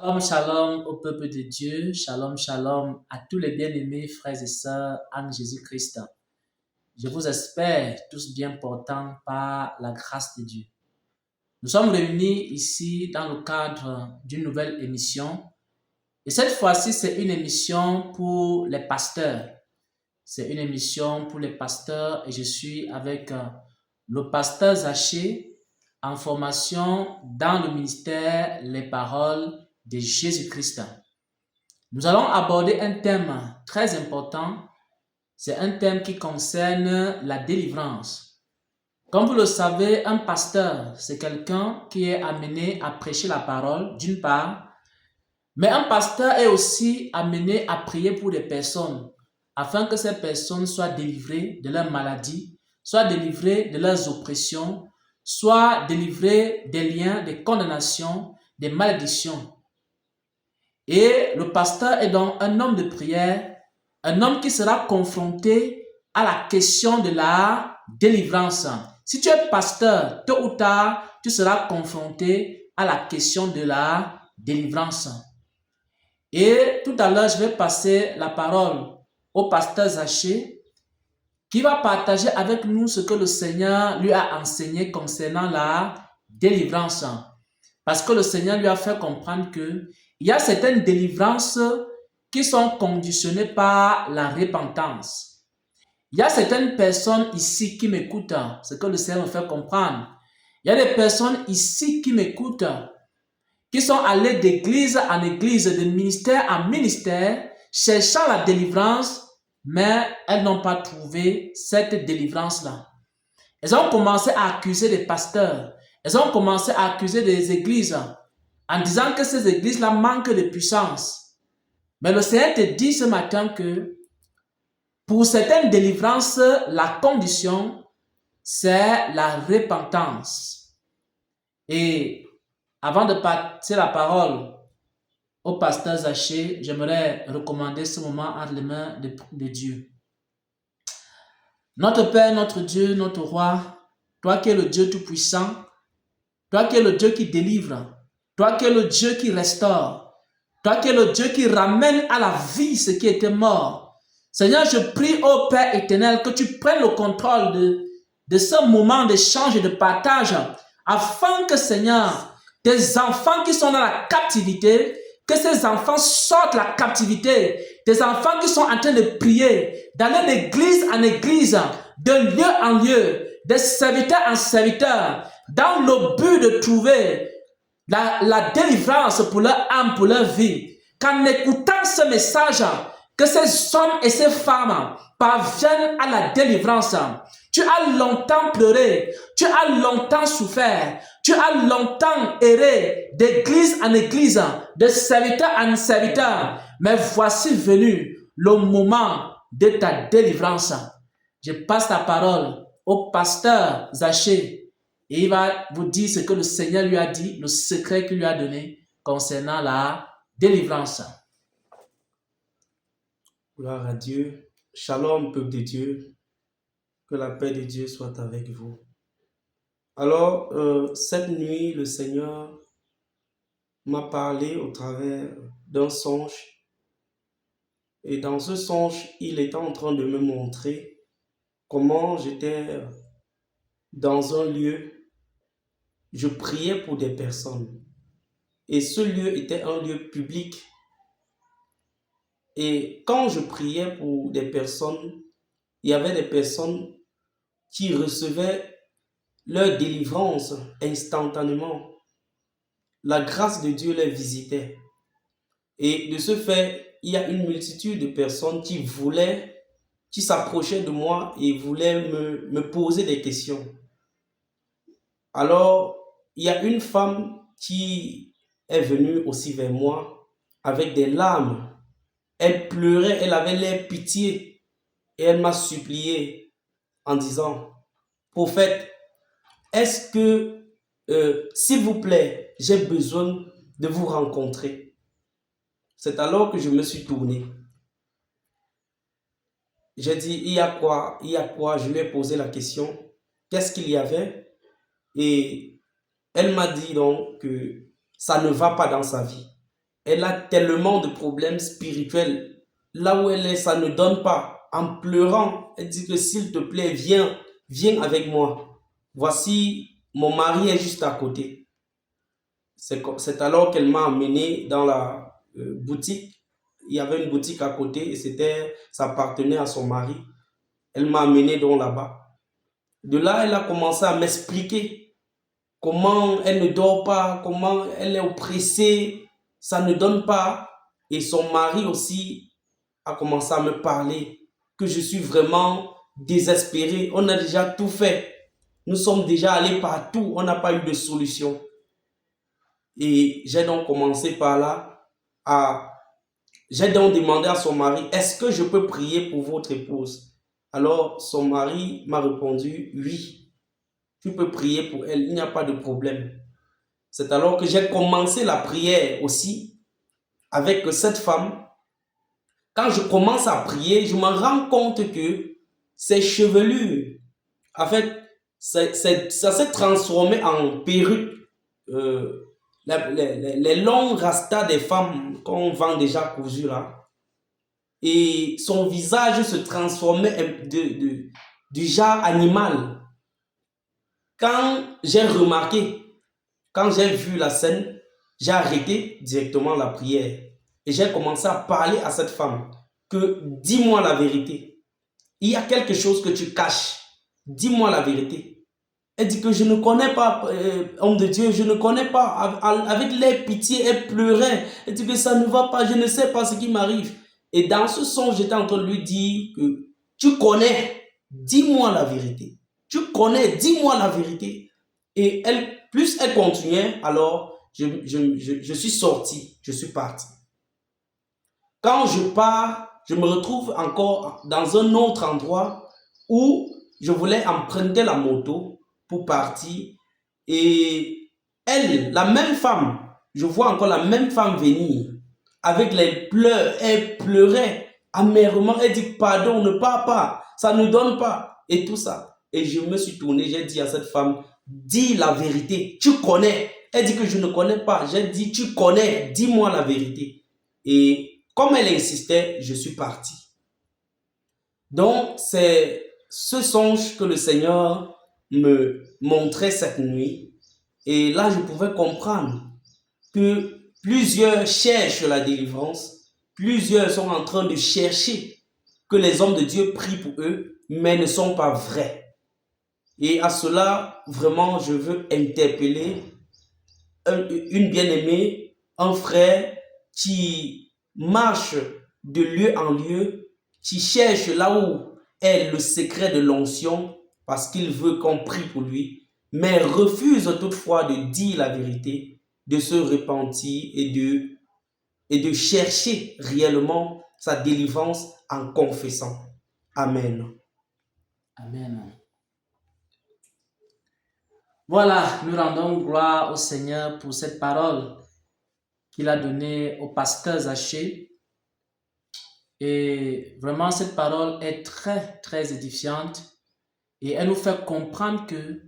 Shalom, shalom au peuple de Dieu, shalom, shalom à tous les bien-aimés frères et sœurs en Jésus-Christ. Je vous espère tous bien portants par la grâce de Dieu. Nous sommes réunis ici dans le cadre d'une nouvelle émission. Et cette fois-ci, c'est une émission pour les pasteurs. C'est une émission pour les pasteurs et je suis avec le pasteur Zaché en formation dans le ministère Les Paroles de Jésus-Christ. Nous allons aborder un thème très important. C'est un thème qui concerne la délivrance. Comme vous le savez, un pasteur, c'est quelqu'un qui est amené à prêcher la parole, d'une part, mais un pasteur est aussi amené à prier pour des personnes afin que ces personnes soient délivrées de leurs maladies, soient délivrées de leurs oppressions, soient délivrées des liens, des condamnations, des malédictions. Et le pasteur est donc un homme de prière, un homme qui sera confronté à la question de la délivrance. Si tu es pasteur, tôt ou tard, tu seras confronté à la question de la délivrance. Et tout à l'heure, je vais passer la parole au pasteur Zaché qui va partager avec nous ce que le Seigneur lui a enseigné concernant la délivrance. Parce que le Seigneur lui a fait comprendre qu'il y a certaines délivrances qui sont conditionnées par la repentance. Il y a certaines personnes ici qui m'écoutent, ce que le Seigneur me fait comprendre. Il y a des personnes ici qui m'écoutent, qui sont allées d'église en église, de ministère en ministère, cherchant la délivrance, mais elles n'ont pas trouvé cette délivrance-là. Elles ont commencé à accuser les pasteurs. Elles ont commencé à accuser des églises en disant que ces églises-là manquent de puissance. Mais le Seigneur te dit ce matin que pour certaines délivrances, la condition, c'est la repentance. Et avant de passer la parole au pasteur Zaché, j'aimerais recommander ce moment entre les mains de Dieu. Notre Père, notre Dieu, notre Roi, toi qui es le Dieu Tout-Puissant, toi qui es le Dieu qui délivre, toi qui es le Dieu qui restaure, toi qui es le Dieu qui ramène à la vie ce qui était mort. Seigneur, je prie au Père éternel que tu prennes le contrôle de ce moment d'échange et de partage afin que, Seigneur, tes enfants qui sont dans la captivité, que ces enfants sortent de la captivité, tes enfants qui sont en train de prier, d'aller d'église en église, de lieu en lieu, de serviteur en serviteur, dans le but de trouver la délivrance pour leur âme, pour leur vie. Qu'en écoutant ce message, que ces hommes et ces femmes parviennent à la délivrance. Tu as longtemps pleuré, tu as longtemps souffert, tu as longtemps erré d'église en église, de serviteur en serviteur, mais voici venu le moment de ta délivrance. Je passe la parole au pasteur Zaché et il va vous dire ce que le Seigneur lui a dit, le secret qu'il lui a donné concernant la délivrance. Gloire à Dieu. Shalom, peuple de Dieu. Que la paix de Dieu soit avec vous. Alors, cette nuit, le Seigneur m'a parlé au travers d'un songe. Et dans ce songe, il était en train de me montrer comment j'étais dans un lieu. Je priais pour des personnes. Et ce lieu était un lieu public. Et quand je priais pour des personnes, il y avait des personnes qui recevaient leur délivrance instantanément. La grâce de Dieu les visitait. Et de ce fait, il y a une multitude de personnes qui s'approchaient de moi et voulaient me poser des questions. Alors, il y a une femme qui est venue aussi vers moi avec des larmes. Elle pleurait, elle avait l'air pitié et elle m'a supplié en disant, prophète, est-ce que, s'il vous plaît, j'ai besoin de vous rencontrer? C'est alors que je me suis tourné. J'ai dit, il y a quoi? Il y a quoi? Je lui ai posé la question. Qu'est-ce qu'il y avait? Et elle m'a dit donc que ça ne va pas dans sa vie. Elle a tellement de problèmes spirituels. Là où elle est, ça ne donne pas. En pleurant, elle dit que s'il te plaît, viens avec moi. Voici, mon mari est juste à côté. C'est alors qu'elle m'a amené dans la boutique. Il y avait une boutique à côté et ça appartenait à son mari. Elle m'a amené donc là-bas. De là, elle a commencé à m'expliquer comment elle ne dort pas, comment elle est oppressée, ça ne donne pas. Et son mari aussi a commencé à me parler que je suis vraiment désespéré. On a déjà tout fait. Nous sommes déjà allés partout. On n'a pas eu de solution. Et j'ai donc commencé par là j'ai donc demandé à son mari, est-ce que je peux prier pour votre épouse? Alors son mari m'a répondu, oui, tu peux prier pour elle, il n'y a pas de problème. C'est alors que j'ai commencé la prière aussi avec cette femme. Quand je commence à prier, je me rends compte que ses chevelures, en fait, ça s'est transformé en perruque. Euh, les longs rastas des femmes qu'on vend déjà cousus là. Et son visage se transformait du genre animal. Quand j'ai remarqué, quand j'ai vu la scène, j'ai arrêté directement la prière. Et j'ai commencé à parler à cette femme que dis-moi la vérité. Il y a quelque chose que tu caches. Dis-moi la vérité. Elle dit que je ne connais pas, homme de Dieu, je ne connais pas. Avec les pitiés, elle pleurait. Elle dit que ça ne va pas, je ne sais pas ce qui m'arrive. Et dans ce son, j'étais en train de lui dire que tu connais, dis-moi la vérité. Tu connais, dis-moi la vérité. Et plus elle continuait, alors je suis sorti, je suis parti. Quand je pars, je me retrouve encore dans un autre endroit où je voulais emprunter la moto pour partir. Et elle, la même femme, je vois encore la même femme venir avec les pleurs. Elle pleurait amèrement. Elle dit pardon, ne pars pas, ça ne donne pas. Et tout ça. Et je me suis tourné, j'ai dit à cette femme, dis la vérité, tu connais. Elle dit que je ne connais pas. J'ai dit, tu connais, dis-moi la vérité. Et comme elle insistait, je suis parti. Donc, c'est ce songe que le Seigneur me montrait cette nuit. Et là, je pouvais comprendre que plusieurs cherchent la délivrance, plusieurs sont en train de chercher que les hommes de Dieu prient pour eux, mais ne sont pas vrais. Et à cela, vraiment, je veux interpeller une bien-aimée, un frère qui marche de lieu en lieu, qui cherche là où est le secret de l'onction parce qu'il veut qu'on prie pour lui, mais refuse toutefois de dire la vérité, de se repentir et de chercher réellement sa délivrance en confessant. Amen. Amen. Voilà, nous rendons gloire au Seigneur pour cette parole qu'il a donnée au pasteur Zaché. Et vraiment, cette parole est très, très édifiante et elle nous fait comprendre que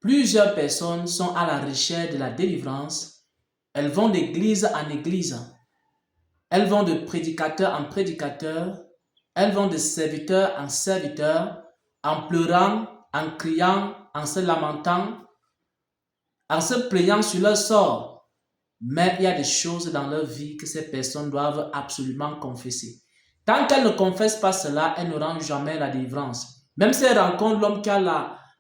plusieurs personnes sont à la recherche de la délivrance. Elles vont d'église en église. Elles vont de prédicateur en prédicateur. Elles vont de serviteur en serviteur, en pleurant, en criant, en se lamentant, en se plaignant sur leur sort. Mais il y a des choses dans leur vie que ces personnes doivent absolument confesser. Tant qu'elles ne confessent pas cela, elles n'auront jamais la délivrance. Même si elles rencontrent l'homme qui a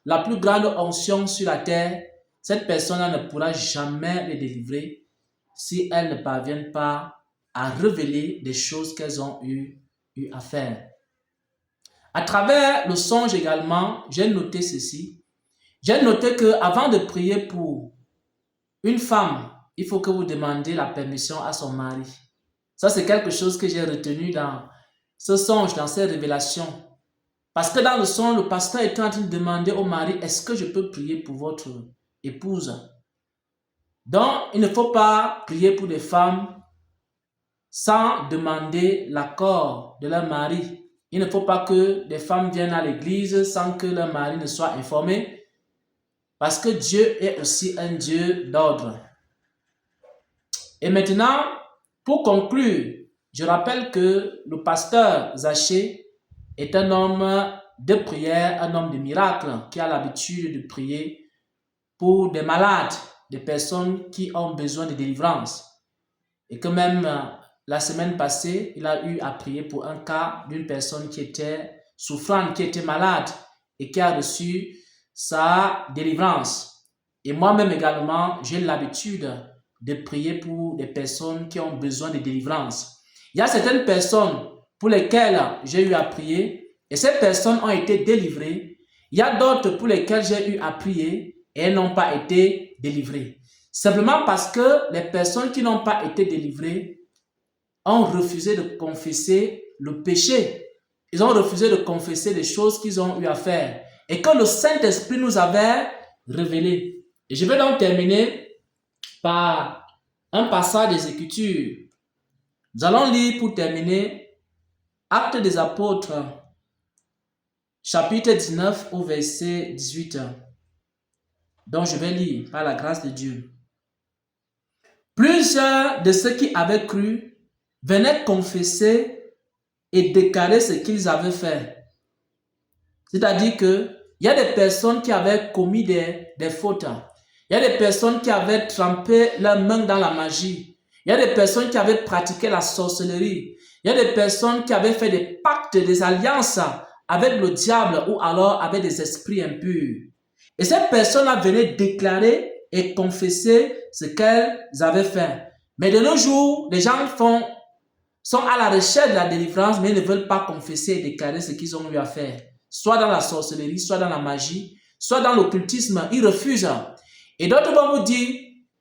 la plus grande onction sur la terre, cette personne-là ne pourra jamais les délivrer si elles ne parviennent pas à révéler des choses qu'elles ont eu à faire. À travers le songe également, j'ai noté ceci. J'ai noté qu'avant de prier pour une femme, il faut que vous demandiez la permission à son mari. Ça, c'est quelque chose que j'ai retenu dans ce songe, dans ces révélations. Parce que dans le songe, le pasteur était en train de demander au mari, est-ce que je peux prier pour votre épouse? Donc, il ne faut pas prier pour des femmes sans demander l'accord de leur mari. Il ne faut pas que des femmes viennent à l'église sans que leur mari ne soit informé. Parce que Dieu est aussi un Dieu d'ordre. Et maintenant, Pour conclure, je rappelle que le pasteur Zaché est un homme de prière, un homme de miracle qui a l'habitude de prier pour des malades, des personnes qui ont besoin de délivrance. Et que même la semaine passée, il a eu à prier pour un cas d'une personne qui était souffrante, qui était malade et qui a reçu sa délivrance. Et moi-même également, j'ai l'habitude de prier pour des personnes qui ont besoin de délivrance. Il y a certaines personnes pour lesquelles j'ai eu à prier et ces personnes ont été délivrées. Il y a d'autres pour lesquelles j'ai eu à prier et elles n'ont pas été délivrées. Simplement parce que les personnes qui n'ont pas été délivrées ont refusé de confesser le péché. Ils ont refusé de confesser les choses qu'ils ont eu à faire et que le Saint-Esprit nous avait révélées. Et je vais donc terminer par un passage des Écritures. Nous allons lire pour terminer Actes des Apôtres, chapitre 19 au verset 18. Donc je vais lire par la grâce de Dieu. Plusieurs de ceux qui avaient cru venaient confesser et déclarer ce qu'ils avaient fait. C'est-à-dire qu'il y a des personnes qui avaient commis des fautes. Il y a des personnes qui avaient trempé leurs mains dans la magie. Il y a des personnes qui avaient pratiqué la sorcellerie. Il y a des personnes qui avaient fait des pactes, des alliances avec le diable ou alors avec des esprits impurs. Et ces personnes-là venaient déclarer et confesser ce qu'elles avaient fait. Mais de nos jours, les gens sont à la recherche de la délivrance, mais ils ne veulent pas confesser et déclarer ce qu'ils ont eu à faire. Soit dans la sorcellerie, soit dans la magie, soit dans l'occultisme. Ils refusent. Et d'autres vont vous dire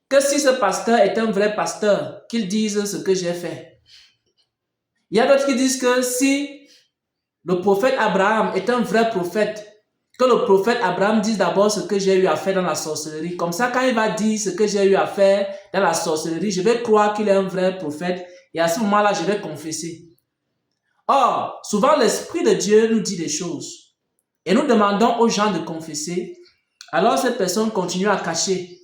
que si ce pasteur est un vrai pasteur, qu'il dise ce que j'ai fait. Il y a d'autres qui disent que si le prophète Abraham est un vrai prophète, que le prophète Abraham dise d'abord ce que j'ai eu à faire dans la sorcellerie. Comme ça, quand il va dire ce que j'ai eu à faire dans la sorcellerie, je vais croire qu'il est un vrai prophète et à ce moment-là, je vais confesser. Or, souvent, l'Esprit de Dieu nous dit des choses et nous demandons aux gens de confesser. Alors, cette personne continue à cacher.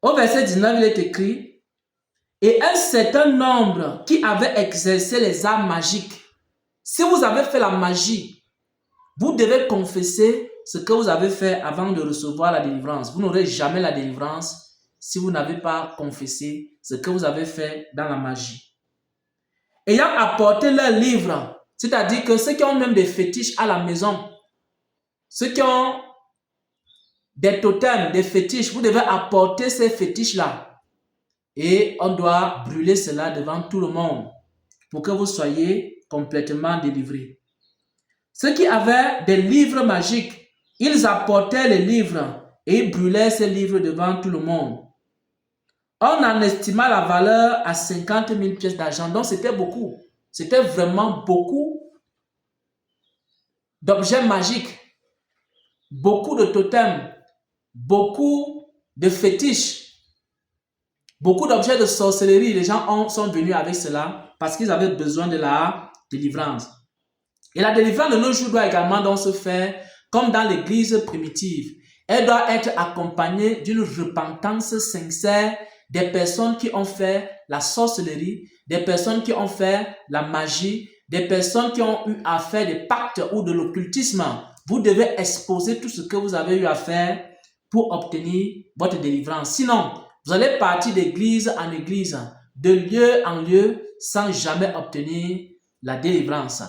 Au verset 19, il est écrit « Et un certain nombre qui avaient exercé les arts magiques. » Si vous avez fait la magie, vous devez confesser ce que vous avez fait avant de recevoir la délivrance. Vous n'aurez jamais la délivrance si vous n'avez pas confessé ce que vous avez fait dans la magie. Ayant apporté leurs livres, c'est-à-dire que ceux qui ont même des fétiches à la maison, ceux qui ont des totems, des fétiches, vous devez apporter ces fétiches-là. Et on doit brûler cela devant tout le monde pour que vous soyez complètement délivrés. Ceux qui avaient des livres magiques, ils apportaient les livres et ils brûlaient ces livres devant tout le monde. On en estima la valeur à 50 000 pièces d'argent. Donc c'était beaucoup. C'était vraiment beaucoup d'objets magiques, beaucoup de totems, beaucoup de fétiches, beaucoup d'objets de sorcellerie. Les gens sont venus avec cela parce qu'ils avaient besoin de la délivrance. Et la délivrance de nos jours doit également donc se faire comme dans l'église primitive. Elle doit être accompagnée d'une repentance sincère des personnes qui ont fait la sorcellerie, des personnes qui ont fait la magie, des personnes qui ont eu à faire des pactes ou de l'occultisme. Vous devez exposer tout ce que vous avez eu à faire pour obtenir votre délivrance. Sinon, vous allez partir d'église en église, de lieu en lieu, sans jamais obtenir la délivrance.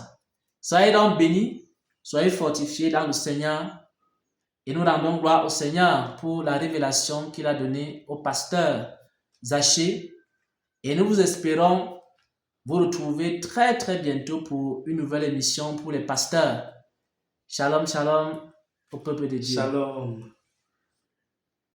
Soyez donc bénis, soyez fortifiés dans le Seigneur et nous rendons gloire au Seigneur pour la révélation qu'il a donnée au pasteur Zaché et nous vous espérons vous retrouver très très bientôt pour une nouvelle émission pour les pasteurs. Shalom, shalom au peuple de Dieu. Shalom.